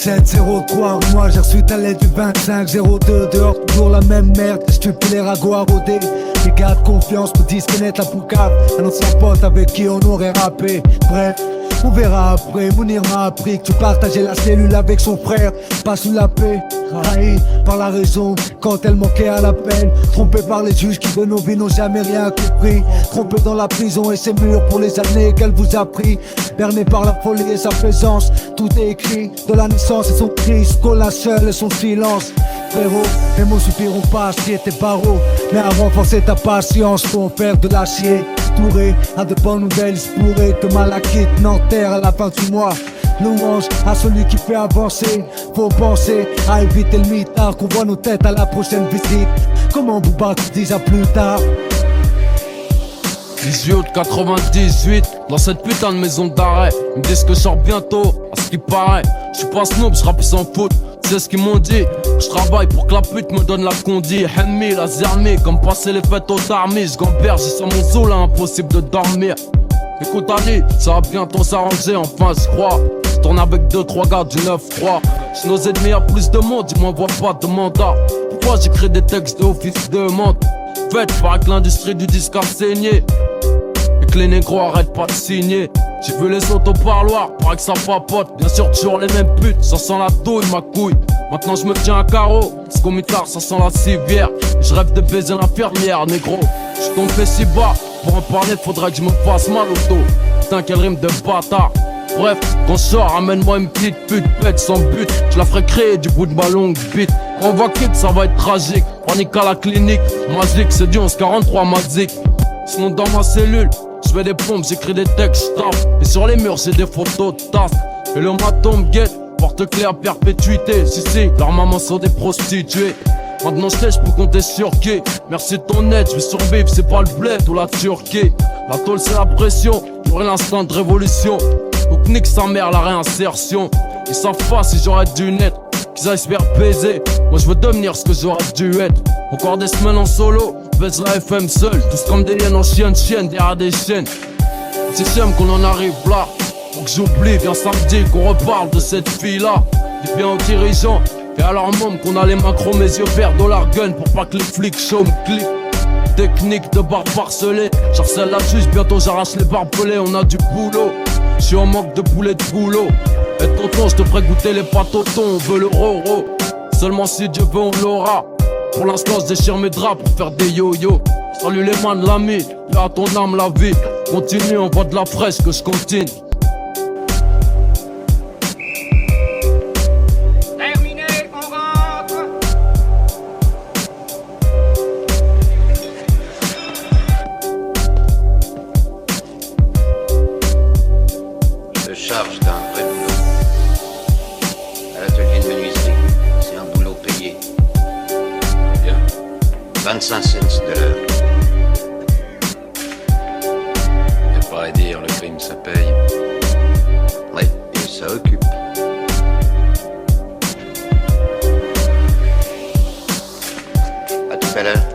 703, moi j'ai reçu ta lettre du 25-02. Dehors toujours la même merde, je tue plus les ragots à rôder. Les gars de confiance me disent connaître la poucave. Un ancien pote avec qui on aurait rappé. Bref, on verra après, Mounir m'a appris que tu partageais la cellule avec son frère. Pas sous la paix, trahi par la raison quand elle manquait à la peine. Trompé par les juges qui de nos vies n'ont jamais rien compris. Trompé dans la prison et ses murs pour les années qu'elle vous a pris. Berné par la folie et sa présence, tout est écrit. De la naissance et son cri, jusqu'au linceul et son silence. Frérot, les mots suffiront pas à scier tes barreaux, mais à renforcer ta patience pour en faire de l'acier. Touré à de bonnes nouvelles, il se pourrait que Malakite n'enterre à la fin du mois. Louange à celui qui fait avancer. Faut penser à éviter le mitard, qu'on voit nos têtes à la prochaine visite. Comment Bouba te dise à plus tard. 18 août 98, dans cette putain de maison d'arrêt. Ils me disent que je sors bientôt, à ce qui paraît. Je suis pas snob, je rappe sans foot. C'est ce qu'ils m'ont dit, je travaille pour que la pute me donne la condi. Henmi, la zermi, comme passer les fêtes aux armées. Je gamberge sur mon zoo là, impossible de dormir. Écoute Ali, ça va bientôt s'arranger, enfin je crois. Je tourne avec 2-3 gars du 9-3. Chez nos ennemis y'a plus de monde, ils m'envoient pas de mandat. Pourquoi j'écris des textes d'office de monde? Fait par que l'industrie du disque a saigné et que les négros arrêtent pas de signer. J'ai vu les autres au parloir, paraît que ça papote. Bien sûr toujours les mêmes putes, ça sent la douille ma couille. Maintenant je me tiens à carreau, parce qu'au mitard ça sent la civière. Je rêve de baiser l'infirmière, négro. J'suis tombé si bas, pour en parler faudrait que je me fasse mal au dos. Putain quelle rime de bâtard. Bref, quand je sors, amène-moi une petite pute bête sans but. Je la ferai créer du bout de ma longue bite. On va quitter, ça va être tragique. Panique à la clinique, Mazik, c'est du 11-43 Mazik. Sinon dans ma cellule, je fais des pompes, j'écris des textes, taf. Et sur les murs, j'ai des photos de taf. Et le maton me guette, porte-clés à perpétuité. Si, leurs mamans sont des prostituées. Maintenant je sais, je peux compter sur qui. Merci de ton aide, je vais survivre, c'est pas le bled ou la Turquie. La tôle c'est la pression, j'aurai l'instinct de révolution. Donc nique sa mère la réinsertion. Ils savent pas si j'aurais dû naître, qu'ils aillent se faire baiser. Moi je veux devenir ce que j'aurais dû être. Encore des semaines en solo, baisse la FM seul. Tous comme des liens en chienne derrière des chaînes. Si j'aime qu'on en arrive là, faut que j'oublie, viens samedi qu'on reparle de cette fille là. Dis bien aux dirigeants et à leur môme qu'on a les mains chromées, mes yeux verts, dollar gun pour pas que les flics show me cliquent. Technique de barbe parcelée, j'harcèle la juge, bientôt j'arrache les barbelés, on a du boulot. J'suis en manque de poulet de boulot. Et tonton, j'te ferai goûter les pâtes au thon, on veut le roro. Seulement si Dieu veut on l'aura. Pour l'instant je déchire mes draps pour faire des yo-yo. Salut les mains de l'ami, fais à ton âme la vie. Continue, on voit de la fraîche que je continue. Charge d'un vrai boulot. À l'atelier de menuiserie, c'est un boulot payé. Bien. 25 cents de l'heure. Y'a pas à dire, le crime ça paye. Oui, et ça occupe. À tout à l'heure.